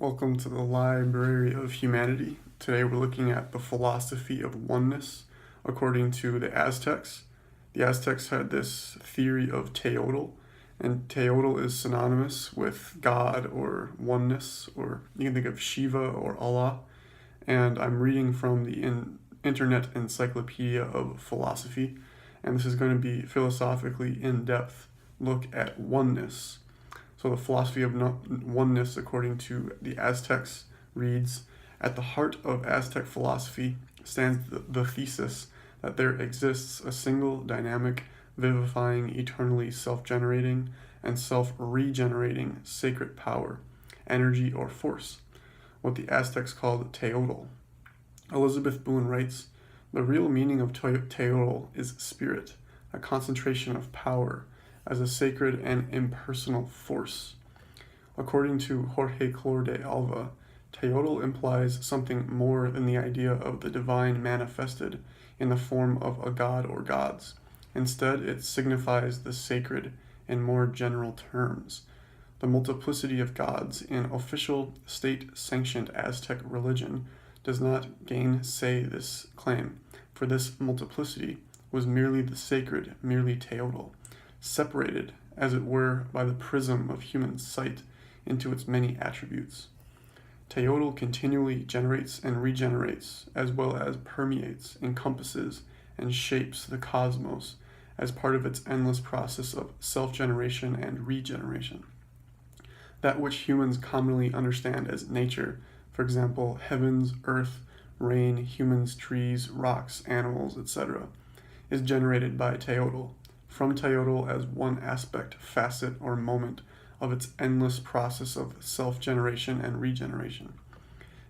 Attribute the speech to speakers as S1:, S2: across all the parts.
S1: Welcome to the Library of Humanity. Today we're looking at the philosophy of oneness according to the Aztecs. The Aztecs had this theory of Teotl, and Teotl is synonymous with God or oneness, or you can think of Shiva or Allah. And I'm reading from the Internet Encyclopedia of Philosophy, and this is going to be philosophically in-depth look at oneness. So the philosophy of oneness, according to the Aztecs, reads, at the heart of Aztec philosophy stands the thesis that there exists a single dynamic, vivifying, eternally self-generating, and self-regenerating sacred power, energy, or force, what the Aztecs called Teotl. Elizabeth Boone writes, the real meaning of Teotl is spirit, a concentration of power, as a sacred and impersonal force. According to Jorge Clor de Alva, Teotl implies something more than the idea of the divine manifested in the form of a god or gods. Instead, it signifies the sacred in more general terms. The multiplicity of gods in official, state-sanctioned Aztec religion does not gainsay this claim, for this multiplicity was merely the sacred, merely Teotl, separated, as it were, by the prism of human sight into its many attributes. Teotl continually generates and regenerates, as well as permeates, encompasses, and shapes the cosmos as part of its endless process of self-generation and regeneration. That which humans commonly understand as nature, for example, heavens, earth, rain, humans, trees, rocks, animals, etc., is generated by Teotl, from Teotl as one aspect, facet, or moment of its endless process of self-generation and regeneration.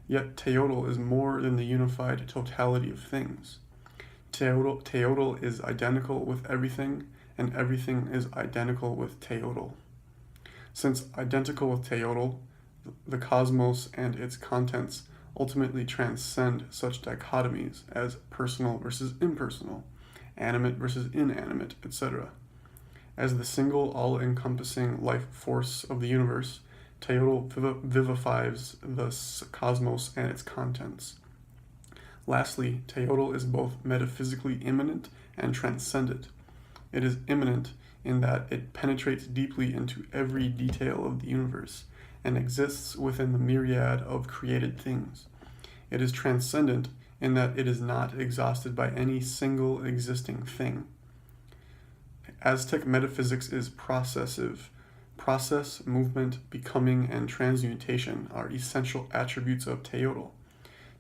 S1: Yet Teotl is more than the unified totality of things. Teotl is identical with everything, and everything is identical with Teotl. Since identical with Teotl, the cosmos and its contents ultimately transcend such dichotomies as personal versus impersonal, animate versus inanimate, etc. As the single all-encompassing life force of the universe, Teotl vivifies the cosmos and its contents. Lastly, Teotl is both metaphysically immanent and transcendent. It is immanent in that it penetrates deeply into every detail of the universe and exists within the myriad of created things. It is transcendent in that it is not exhausted by any single existing thing. Aztec metaphysics is processive. Process, movement, becoming, and transmutation are essential attributes of Teotl.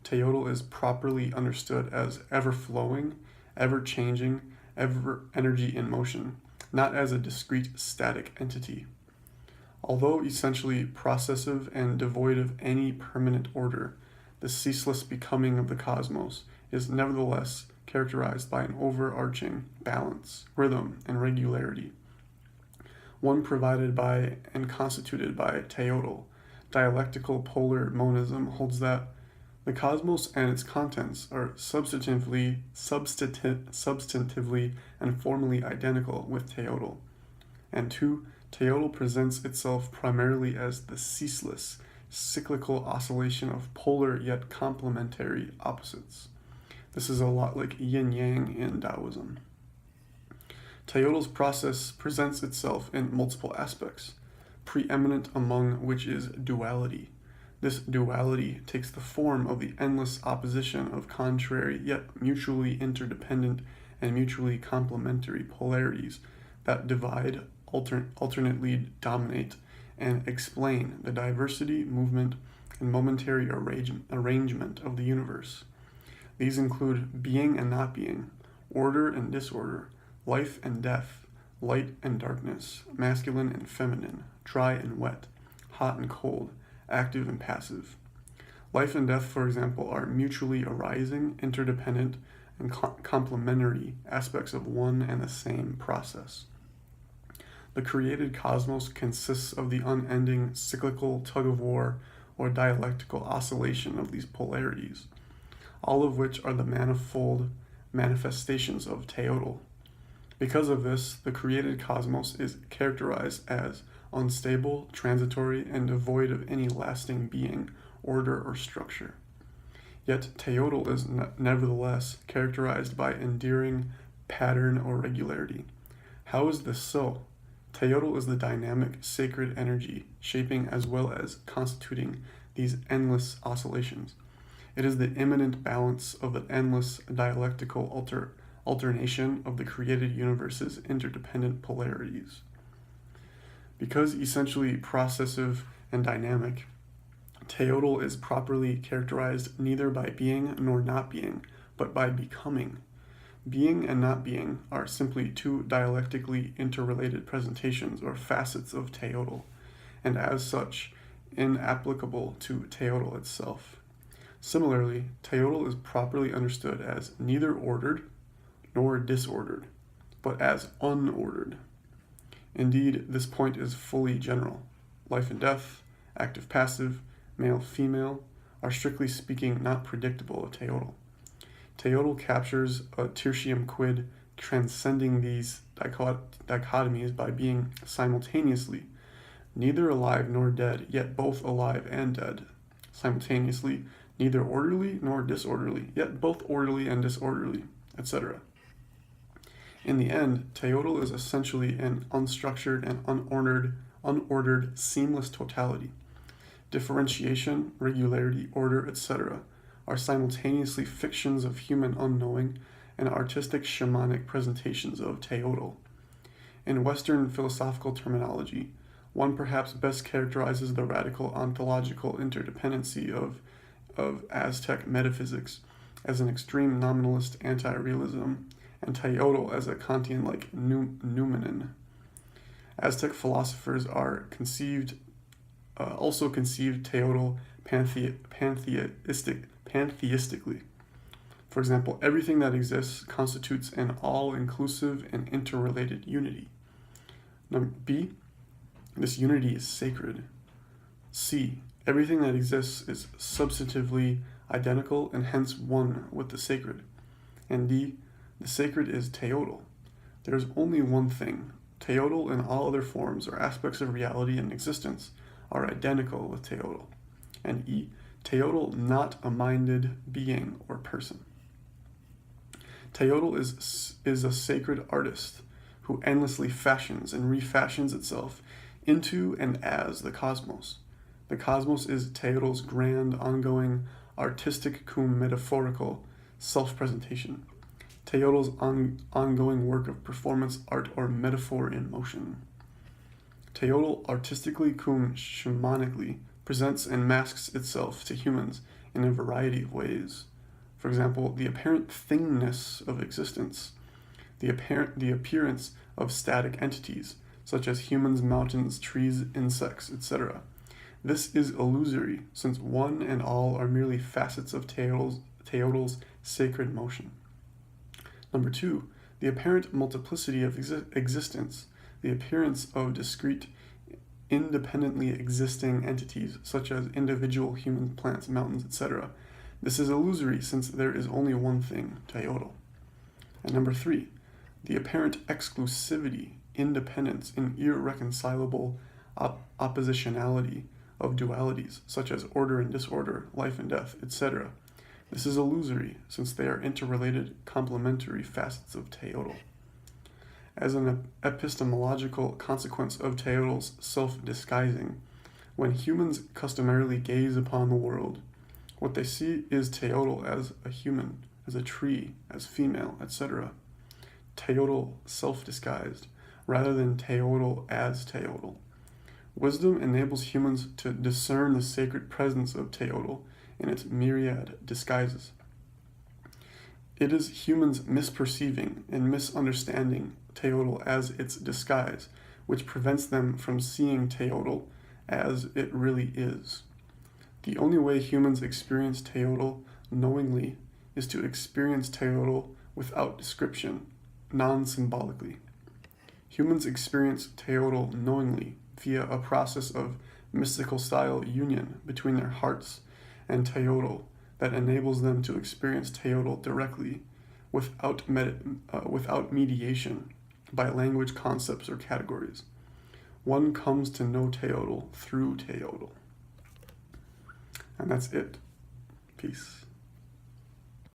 S1: Teotl is properly understood as ever-flowing, ever-changing, ever-energy in motion, not as a discrete static entity. Although essentially processive and devoid of any permanent order, the ceaseless becoming of the cosmos is nevertheless characterized by an overarching balance, rhythm, and regularity, one provided by and constituted by Teotl. Dialectical polar monism holds that the cosmos and its contents are substantively and formally identical with Teotl. And 2, Teotl presents itself primarily as the ceaseless, cyclical oscillation of polar yet complementary opposites. This is a lot like yin-yang in Taoism. Teotl's process presents itself in multiple aspects, preeminent among which is duality. This duality takes the form of the endless opposition of contrary yet mutually interdependent and mutually complementary polarities that divide, alternately dominate, and explain the diversity, movement, and momentary arrangement of the universe. These include being and not being, order and disorder, life and death, light and darkness, masculine and feminine, dry and wet, hot and cold, active and passive. Life and death, for example, are mutually arising, interdependent, and complementary aspects of one and the same process. The created cosmos consists of the unending cyclical tug-of-war or dialectical oscillation of these polarities, all of which are the manifold manifestations of Teotl. Because of this, the created cosmos is characterized as unstable, transitory, and devoid of any lasting being, order, or structure. Yet Teotl is nevertheless characterized by enduring pattern or regularity. How is this so? Teotl is the dynamic, sacred energy, shaping as well as constituting these endless oscillations. It is the immanent balance of the endless dialectical alternation of the created universe's interdependent polarities. Because essentially processive and dynamic, Teotl is properly characterized neither by being nor not being, but by becoming. Being and not being are simply two dialectically interrelated presentations or facets of Teotl, and as such, inapplicable to Teotl itself. Similarly, Teotl is properly understood as neither ordered nor disordered, but as unordered. Indeed, this point is fully general. Life and death, active-passive, male-female, are strictly speaking not predictable of Teotl. Teotl captures a tertium quid transcending these dichotomies by being simultaneously neither alive nor dead, yet both alive and dead, simultaneously neither orderly nor disorderly, yet both orderly and disorderly, etc. In the end, Teotl is essentially an unstructured and unordered seamless totality. Differentiation, regularity, order, etc. are simultaneously fictions of human unknowing and artistic shamanic presentations of Teotl. In Western philosophical terminology, one perhaps best characterizes the radical ontological interdependency of Aztec metaphysics as an extreme nominalist anti-realism, and Teotl as a Kantian-like noumenon. Aztec philosophers also conceived Teotl pantheistically. For example, everything that exists constitutes an all-inclusive and interrelated unity. B, this unity is sacred. C, everything that exists is substantively identical and hence one with the sacred. And D, the sacred is Teotl. There is only one thing. Teotl and all other forms or aspects of reality and existence are identical with Teotl. And E, Teotl not a minded being or person. Teotl is a sacred artist who endlessly fashions and refashions itself into and as the cosmos. The cosmos is Teotl's grand, ongoing, artistic cum metaphorical self-presentation. Teotl's ongoing work of performance art or metaphor in motion. Teotl artistically cum shamanically presents and masks itself to humans in a variety of ways. For example, the apparent thingness of existence, the appearance of static entities, such as humans, mountains, trees, insects, etc. This is illusory, since one and all are merely facets of Teotl's sacred motion. Number 2, the apparent multiplicity of existence, the appearance of discrete, independently existing entities, such as individual humans, plants, mountains, etc. This is illusory, since there is only one thing, Teotl. And number 3, the apparent exclusivity, independence, and irreconcilable oppositionality of dualities, such as order and disorder, life and death, etc. This is illusory, since they are interrelated, complementary facets of Teotl. As an epistemological consequence of Teotl's self-disguising, when humans customarily gaze upon the world, what they see is Teotl as a human, as a tree, as female, etc. Teotl self-disguised, rather than Teotl as Teotl. Wisdom enables humans to discern the sacred presence of Teotl in its myriad disguises. It is humans misperceiving and misunderstanding Teotl as its disguise, which prevents them from seeing Teotl as it really is. The only way humans experience Teotl knowingly is to experience Teotl without description, non-symbolically. Humans experience Teotl knowingly via a process of mystical-style union between their hearts and Teotl that enables them to experience Teotl directly, without mediation, by language, concepts, or categories. One comes to know Teotl through Teotl. And that's it. Peace.